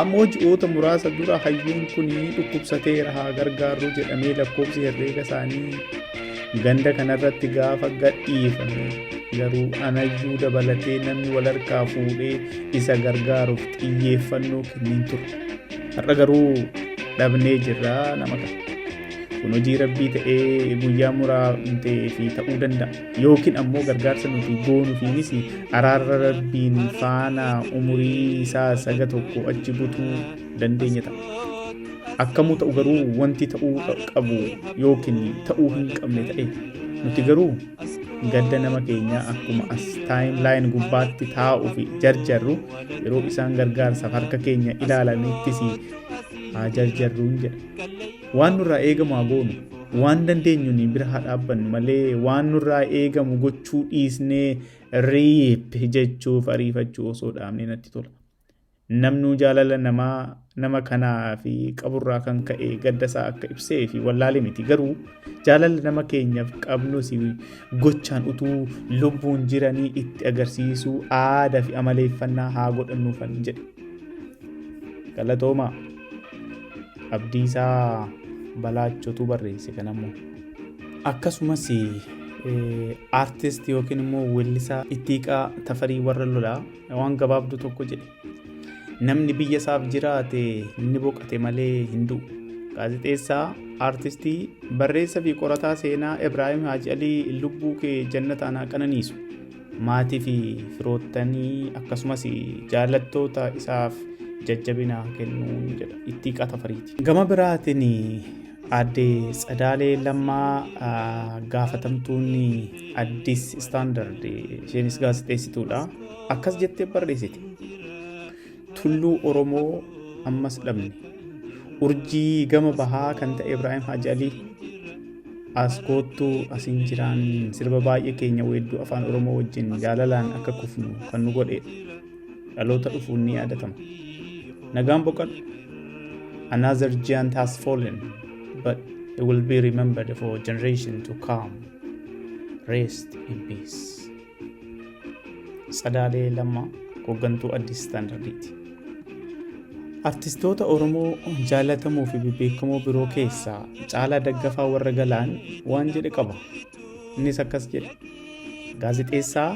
Ammoo ji'oota muraasa dura hayyuun kun dhukkubsateera haa gargaarru jedhamee lakkoofsi herreega isaanii ganda kanarratti gaafa gadhiifame garuu anayyuu dabalatee namni wal harkaa fuudhee isa gargaaruuf xiyyeeffannoo kenniin ture. Har'a garuu dhabnee jirra nama kana. Kun hojii rabbii ta'ee guyyaa muraasni fi ta'uu danda'a. Yookiin ammoo gargaarsa nuti goonuufiinis araara rabbiin faana umurii isaa saga tokko achi butuu dandeenya ta'a. Akkamuu ta'u garuu wanti ta'uu qabu yookiin ta'uu hin qabne ta'e nuti garuu gadda nama keenyaa akkuma as taayimlaayin gubbaatti taa'uu fi jarjarru yeroo isaan gargaarsaaf harka keenya ilaalamittis haa jarjarruun jedha. Waan nurraa eegamu haa goonu. Waan dandeenyuun bira haa dhaabbannu malee waan nurraa eegamu gochuu dhiisnee riip jechuuf ariifachuu osoo dhaabne natti tola. Namnuu jaalala nama kanaa fi qaburraa kan ka'e gaddasaa akka ibsee fi wallaalee miti. Garuu jaalala nama keenyaaf qabnus gochaan utuu lubbuun jiranii itti agarsiisuu aadaa fi amaleeffannaa haa godhannuufan jedhe. Galatoomaa. Abdiisaa Balaachotu barreesse kanammoo. Akkasumas aartist yookiin immoo weellisaa Ittiiqaa Tafarii warra lolaa waan gabaabduu tokko jedhe. Namni biyya isaaf jiraate ni boqate malee hin du'u. Gaazexeessaa, aartistii, barreessaa fi qorataa seenaa Ibraahim Haaji Alii lubbuu kee jannataan haa qananiisu. Maatii fi firoottanii akkasumas jaalattoota isaaf jajjabinaa kennuun jedha Ittiiqaa Tafariiti. Gama biraatiin aadde Tsadaalee Lammaa gaafatamtuun Addis Istaandard isheenis gaazexeessituudha. Akkas jettee barreessite. Tulluu Oromoo ammas dhabne. Urjii gama bahaa kan ta'e Ibraahim Haaji Alii as koottuu asiin jiraan sirba baay'ee keenya weedduu afaan Oromoo wajjin jaalalaan akka kufnu kan nu godhedha. Dhaloota dhufuun ni yaadatama. Nagaan boqodhu. Another giant has fallen, but it will be remembered for generation to come. Rest in peace. Tsadaalee Lammaa hooggantuu Addis Istaandardiiti. Artistoota Oromoo jaallatamoo fi beekamoo biroo keessaa Caalaa Daggafaa warra Galaan waan jedhe qaba. Innis akkas jedhe. Gaazexeessaa,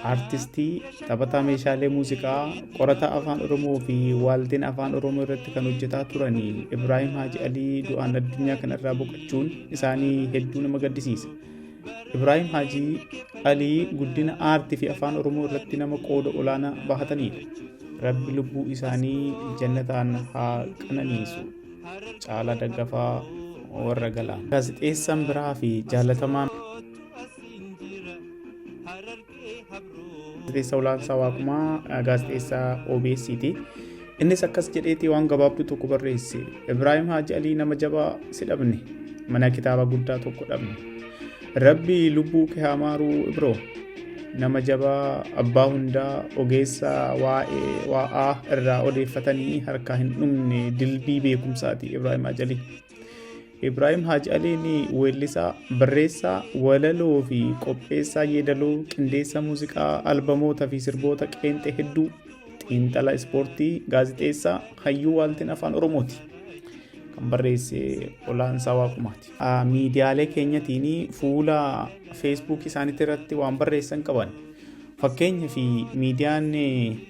aartistii, taphataa meeshaalee muuziqaa, qorataa afaan Oromoo fi waaltiin afaan Oromoo irratti kan hojjetaa turanii Ibraahim Haaji Alii du'aan addunyaa kanarraa boqachuun isaanii hedduu nama gaddisiisa. Ibraahim Haaji Alii guddina aartii fi afaan Oromoo irratti nama qooda olaanaa bahatanidha. Rabbi lubbuu isaanii jannataan haa qananiisu. Caalaa Daggafaa warra Galaan. Gaazexeessaan biraa fi jaalatamaan gaazexeessaa Olaansaa Waaqumaa gaazexeessaa OBS'ti. Innis akkas jedheeti waan gabaabduu tokko barreesse. Ibraahim Haaji Alii nama jabaa si dhabne, mana kitaaba guddaa tokko dhabne. Rabbi lubbuu kee haa maaru Ibroo. Nama jabaa abbaa hundaa ogeessaa waa'aa irraa odeeffatanii harkaa hin dhumne dilbii beekumsaati Ibraahim Haaji Alii. Ibraahim Haaji Aliin weellisaa, barreessaa, walaloo fi qopheessaa yeedaloo, qindeessaa muuziqaa, albamoota fi sirboota qeenxee hedduu, xiinxalaa ispoortii, gaazexeessaa, hayyuu waaltiin afaan Oromooti. Kan barreesse Olaansaa Waaqumaati. Miidiyaalee keenyatiin fuula Facebook isaaniitti irratti waan barreessan qaban. Fakkeenyaa fi miidiyaan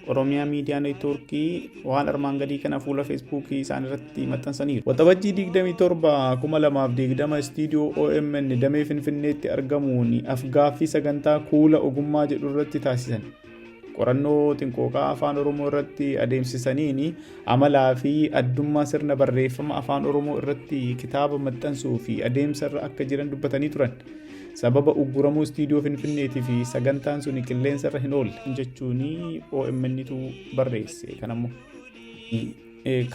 Oromiyaa Miidiyaa Neetwoorkii waan armaan gadii kana fuula Facebook isaanii irratti maxxansaniiru. Waxabajjii 27/2020 istiidiyoo OMN damee Finfinneetti argamuun afgaaffii sagantaa kuula ogummaa jedhu irratti taasisan. Qorannoo xinqooqaa afaan Oromoo irratti adeemsisaniin amalaa fi addummaa sirna barreeffama afaan Oromoo irratti kitaaba maxxansuu fi adeemsarra akka jiran dubbatanii turan. Sababa ugguramuu istiidiyoo Finfinneetii fi sagantaan sun qilleensarra hin oolle jechuun OMNtu barreesse. Kanammoo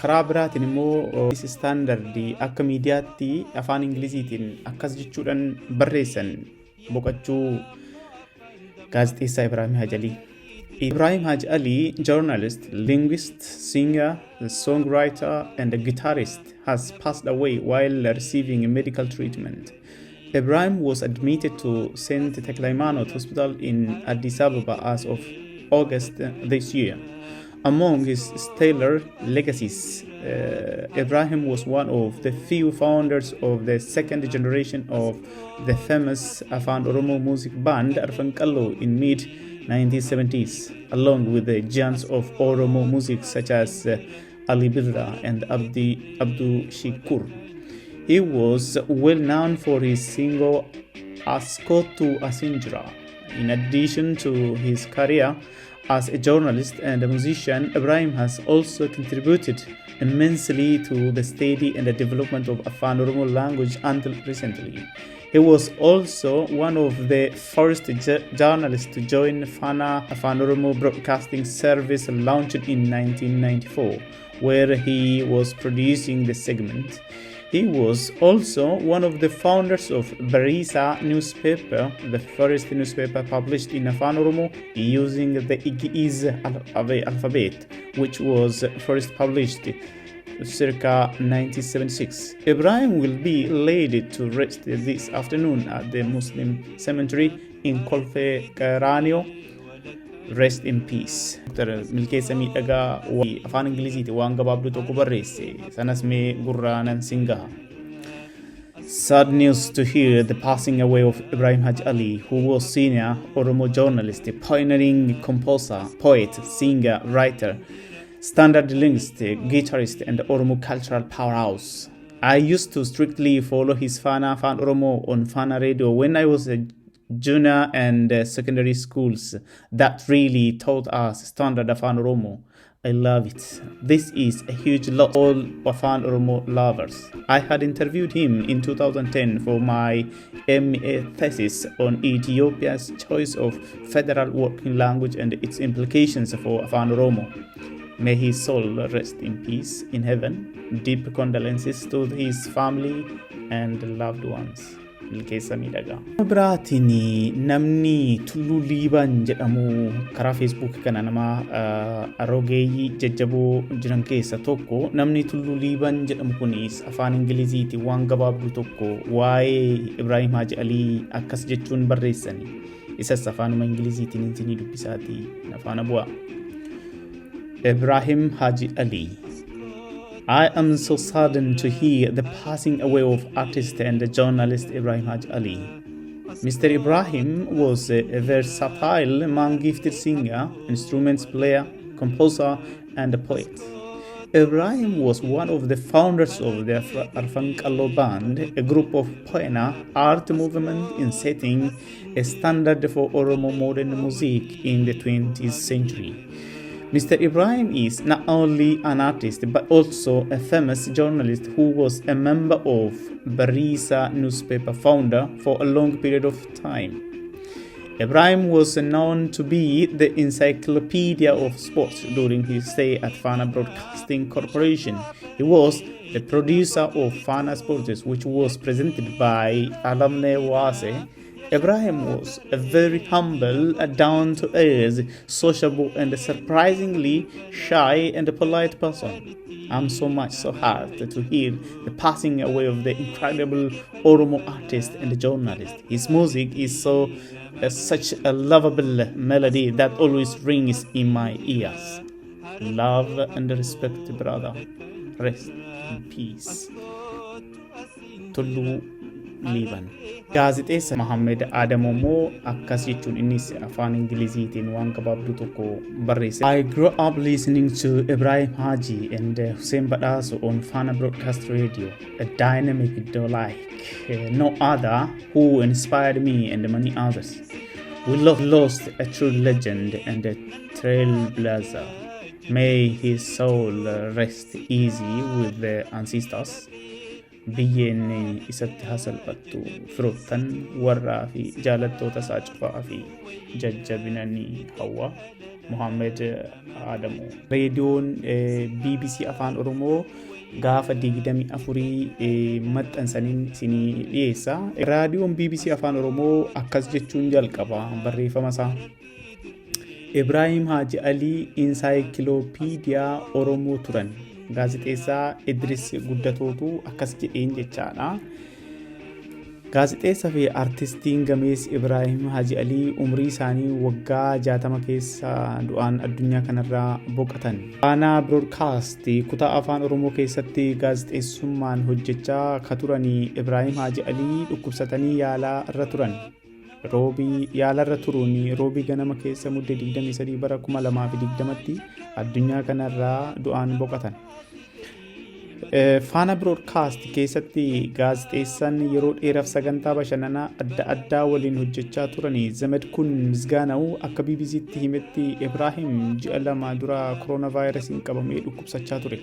karaa biraatiin immoo istaandardii akka miidiyaatti afaan Ingiliziitiin akkas jechuudhaan barreessan. boqachuu gaazexeessaa Ibrahim Haji Ali. Ibrahim Haji Ali, journalist, linguist, singer, songwriter, and a guitarist, has passed away while receiving medical treatment. Ibrahim was admitted to St. Teklaimanot Hospital in Addis Ababa as of August this year. Among his stellar legacies, Ibrahim was one of the few founders of the second generation of the famous Afaan Oromo music band Arfan Qallo in mid-1970s, along with the giants of Oromo music such as Ali Birra and Abdu Shikur. He was well known for his single Askotu Asinjra. In addition to his career as a journalist and a musician, Ibrahim has also contributed immensely to the study and the development of Afaan Oromo language until recently. He was also one of the first journalists to join Fana Afaan Oromo Broadcasting Service, launched in 1994, where he was producing the segment. He was also one of the founders of Barisa newspaper, the first newspaper published in Afaan Oromo using the Igiz alphabet, which was first published circa 1976. Ibrahim will be laid to rest this afternoon at the Muslim cemetery in Kolfe Karanio. Rest in peace. Milkeessa miidhagaa afaan Ingiliziiti waan gabaabduu tokko barreesse. Sanas mee gurraanan singaha. Sad news to hear the passing away of Ibrahim Haji Ali, who was senior Oromo journalist, pioneering composer, poet, singer, writer, standard linguist, guitarist, and Oromo cultural powerhouse. I used to strictly follow his Fana Afaan Oromo on Fana Radio when I was a junior and secondary schools. That really taught us standard Afaan Oromo. I love it. This is a huge loss to all Afaan Oromo lovers. I had interviewed him in 2010 for my MA thesis on Ethiopia's choice of federal working language and its implications for Afaan Oromo. May his soul rest in peace in heaven. Deep condolences to his family and loved ones. Milkeessa miidhagaa. Biraatiin namni Tulluu Liibaan jedhamu karaa Facebook kana nama rogeeyyii jajjaboo jiran keessa tokko. Namni Tulluu Liibaan jedhamu kunis afaan Ingiliziiti waan gabaabduu tokko waa'ee Ibrahim Haji Ali akkas jechuun barreessani. Isas afaanuma Ingiliziitiin insinii dubbisaatii afaana bu'aa. Ibrahim Haji Ali. I am so saddened to hear the passing away of artist and journalist Ibrahim Haji Ali. Mr. Ibrahim was a versatile man-gifted singer, instruments player, composer, and a poet. Ibrahim was one of the founders of the Arfan Qallo band, a group of pioneer art movement in setting a standard for Oromo modern music in the 20th century. Mr. Ibrahim is not only an artist but also a famous journalist who was a member of Barisa newspaper founder for a long period of time. Ibrahim was known to be the encyclopedia of sports during his stay at Fana Broadcasting Corporation. He was the producer of Fana Sports, which was presented by Alamne Wase. Ibrahim was a very humble, down-to-earth, sociable, and surprisingly shy and polite person. I'm so hurt to hear the passing away of the incredible Oromo artist and journalist. His music is such a lovable melody that always rings in my ears. Love and respect, brother. Rest in peace. Tulluu Liibaan. Gaazexeessa Mohammed Adam immoo akkas jechuun innis afaan Ingiliziitiin waan gabaabduu tokko barreesse. I grew up listening to Ibrahim Haji and Hussein Badhaso on Fana Broadcast Radio, a dynamic duo like no other who inspired me and many others. We lost a true legend and a trailblazer. May his soul rest easy with the ancestors. Biyyeen isatti hasalphattu firoottan warraa fi jaalattoota isaa cufaa fi jajjabinanii hawwa. Muhammed Adamu. Reediyoon BBC Afaan Oromoo gaafa 24 maxxansaniin isinii dhiyeessa. Raadiyoon BBC Afaan Oromoo akkas jechuun jalqaba barreeffama isaa. Ibraahim Haji Alii Insaayikilopiidiyaa Oromoo turan. Gaazexeessaa Idris Guddatootu akkas jedheen jechaadha. Gaazexeessaa fi artistiin gameessi Ibraahim Haji Alii umrii isaanii waggaa 60 keessa du'aan addunyaa kanarraa boqotan. Faanaa Broadcast kutaa afaan Oromoo keessatti gaazexeessummaan hojjechaa ka turanii Ibraahim Haji Alii dhukkubsatanii yaalaa irra turan. Yaala irra turuun roobii ganama keessa muddee 23 bara 2020tti addunyaa kanarraa du'aan boqotan. Faana Broadcast keessatti gaazexeessaan yeroo dheeraaf sagantaa bashannanaa adda addaa waliin hojjechaa turanii Zamadkuun Misgaanaa'u akka BBC'tti himetti Ibraahim ji'a 2 dura kooronaavaayirasiin qabamee dhukkubsachaa ture.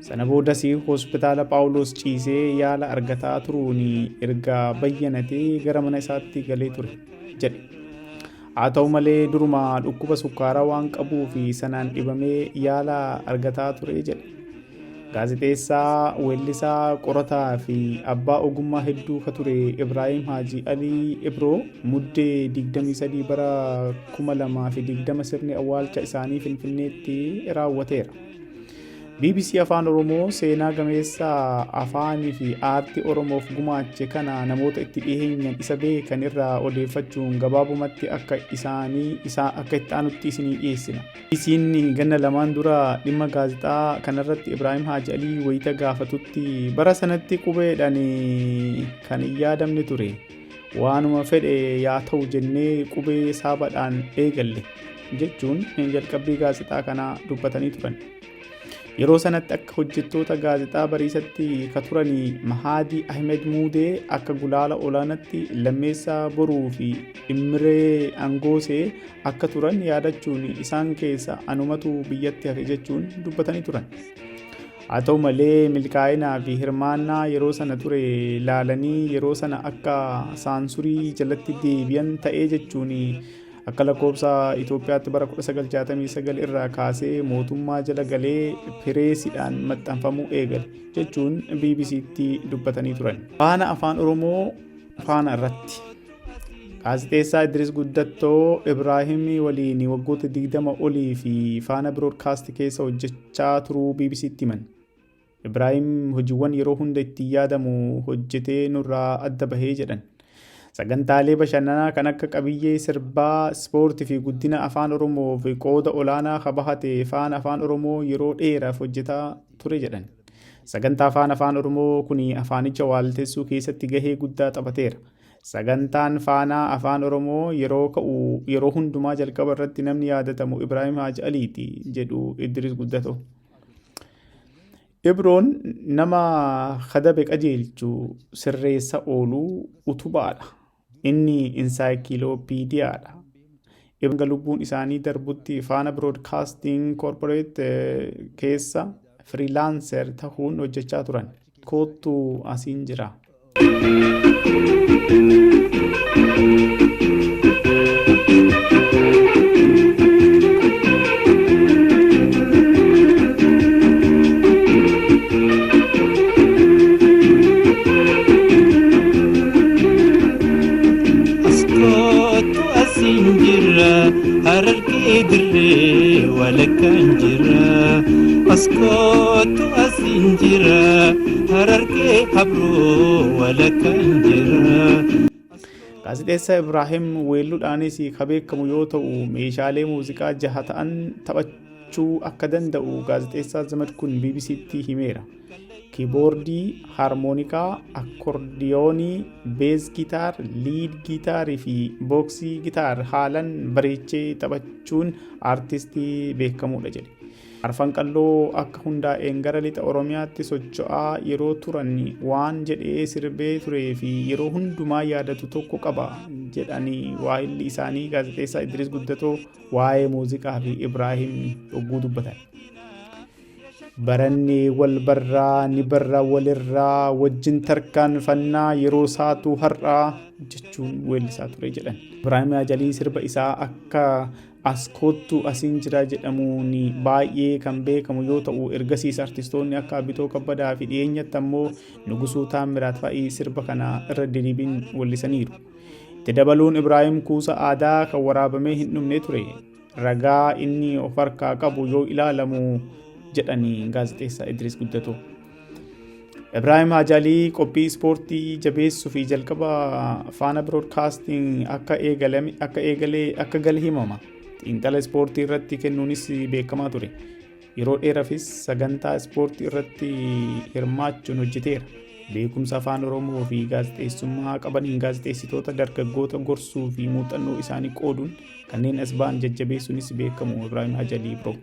Sana boodas hospitaala Paawuloos ciisee yaala argataa turuun erga bayyanatee gara mana isaatti galee ture jedhe. Haa ta'u malee duruma dhukkuba sukkaaraa waan qabuuf sanaan dhibamee yaala argataa ture jedhe. Gaazexeessaa, weellisaa, qorataa fi abbaa ogummaa hedduu ka ture Ibraahim Haji Alii Ibroo muddee 23 bara 2020 sirni awwaalcha isaanii Finfinneetti raawwateera. BBC Afaan Oromoo seenaa gameessa afaanii fi aartii Oromoof gumaache kana namoota itti dhiheenyan isa beekan irraa odeeffachuun gabaabumatti akka itti aanutti isinii dhiyeessina. Isiin ganna 2 dura dhimma gaazexaa kanarratti Ibraahim Haji Alii wayita gaafatutti bara sanatti qubeedhaan kan hin yaadamne ture. Waanuma fedhe yaa ta'u jennee qubee saabaadhaan eegalle jechuun jalqabbii gaazexaa kanaa dubbatanii turan. Yeroo sanatti akka hojjettoota gaazexaa bariisatti ka turanii Mahadii Ahmed Muudee akka gulaala olaanaatti Lammeessaa Boruu fi Imree Angoosee akka turan yaadachuun isaan keessa anumatu biyyatti hafe jechuun dubbatanii turan. Haa ta'u malee milkaa'inaa fi hirmaannaa yeroo sana ture laalanii yeroo sana akka saansurii jalatti deebi'an ta'ee jechuun akka lakkoobsa Itoophiyaatti bara 1969 irraa kaasee mootummaa jala galee pireesiidhaan maxxanfamuu eegale jechuun BBC'tti dubbatanii turan. Faana afaan Oromoo faana irratti gaazexeessaa Idris Guddattoo Ibraahim waliin waggoota 20 olii fi Faana Broadcast keessa hojjechaa turuu BBC'tti himan. Ibraahim hojiiwwan yeroo hunda itti yaadamu hojjetee nurraa adda bahee jedhan. Sagantaalee bashannanaa kan akka qabiyyee sirbaa, ispoortii fi guddina afaan Oromoo fi qooda olaanaa kabahate Faana afaan Oromoo yeroo dheeraaf hojjetaa ture jedhan. Sagantaa Faana afaan Oromoo kun afaanicha waaltessuu keessatti gahee guddaa taphateera. Sagantaan Faanaa afaan Oromoo yeroo ka'u yeroo hundumaa jalqaba irratti namni yaadatamu Ibraahim Haji Aliiti jedhu Idris Guddatoo. Ibroon nama kadabe qajeelchu sirreessa ooluu utubaadha. Inni insaayikilopiidiyaadha. Ibn lubbuun isaanii darbutti Faana Broadcasting Corporate keessa freelancer ta'uun hojjechaa turan. Kootu asiin jira. Dirree walakkaan jira askootu asiin jira harargee habroo walakkaan jira. Gaazexeessaa Ibraahim weelluudhaanis kan beekamu yoo ta'u meeshaalee muuziqaa 6 ta'an taphachuu akka danda'u gaazexeessaa Zamadkuun BBC'tti himeera. Kiiboordii, haarmoonikaa, akkordiyoonii, beez gitaar, liid gitaarii fi booksii gitaar haalan bareechee taphachuun aartistii beekamuudha jedhe. Arfanqalloo akka hundaa'een gara lixa Oromiyaatti socho'aa yeroo turan waan jedhee sirbee turee fi yeroo hundumaa yaadatu tokko qaba jedhanii waa'illi isaanii gaazexeessaa Idris Guddatoo waa'ee muuziqaa fi Ibraahim hogguu dubbatan. Baranni wal barraa ni barraa walirraa wajjin tarkaanfannaa yeroo saatu har'aa jechuun weellisaa ture jedhan. Ibraahim Haji Alii sirba isaa akka as kottu asiin jira jedhamuun baay'ee kan beekamu yoo ta'u ergasiis artistoonni akka Abitoo Kabbadaa fi dhiyeenyatti ammoo Nugusuu Taammiraat fa'ii sirba kana irra diriibiin wallisaniiru. Itti dabaluun Ibraahim kuusa aadaa kan waraabamee hin dhumne ture ragaa inni of harkaa qabu yoo ilaalamu jedhanii gaazexeessaa Idris Guddatoo. Ibrahim Hajalii qophii ispoortii jabeessuu fi jalqaba Faana Broadcasting akka gale himama. Xiinxala ispoortii irratti kennuunis beekamaa ture. Yeroo dheeraafis sagantaa ispoortii irratti hirmaachuun hojjeteera. Beekumsa afaan Oromoo fi gaazexeessummaa qabaniin gaazexeessitoota dargaggoota gorsuu fi muuxannoo isaanii qooduun kanneen as ba'an jajjabeessuunis beekamu Ibraahim Hajalii Biroo.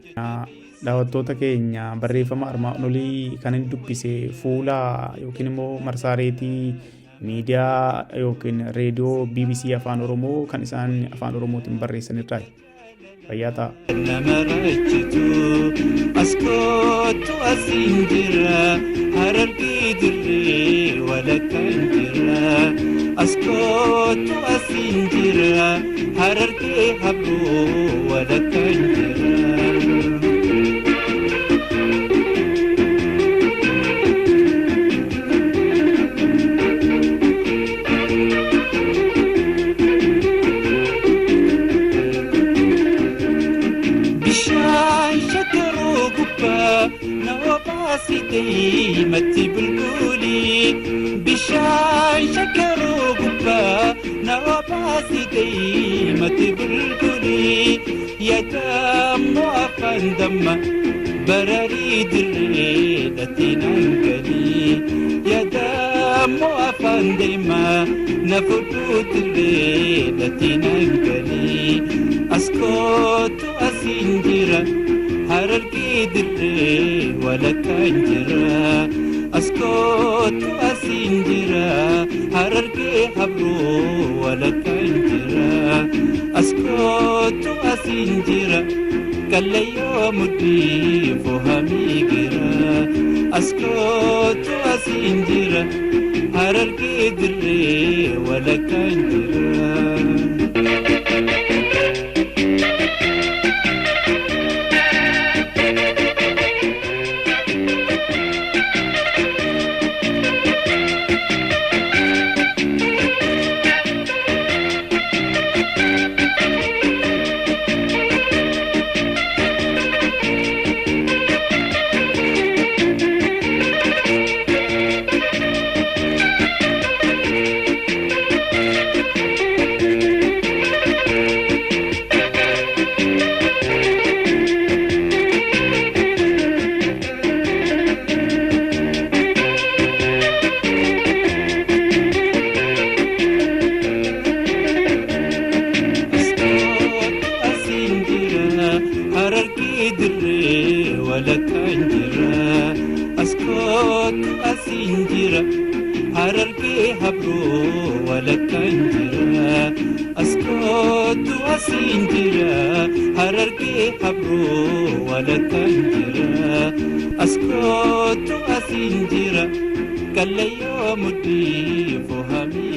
Daawwattoota keenya barreeffama armaan olii kan inni dubbise fuula yookiin immoo marsariitii miidiyaa yookiin reediyoo BBC afaan Oromoo kan isaan afaan Oromootiin barreessan irraa fayyaa ta'a. Nama rachitu askootu asiin jira harargee dirree walakkaan jira askootu asiin jira harargee habroo walakkaan jira. متي بالقولي بشاي شكروا قبا نواباسي متي بالقولي يا دم وافن دم براري دريدتي ننقلي يا دم وافن دم نفدو دريدتي ننقلي اسكوت اسنجرا harargee dirree walakkaan jira askootu asiin jira harargee habroo walakkaan jira askootu asiin jira kallayyoo mudhii fohamii gira askootu asiin jira harargee dirree walakkaan jira. harargee habroo walakkaan jira askootu asiin jira harargee habroo walakkaan jira askootu asiin jira kallayyoo mudhii fohamii.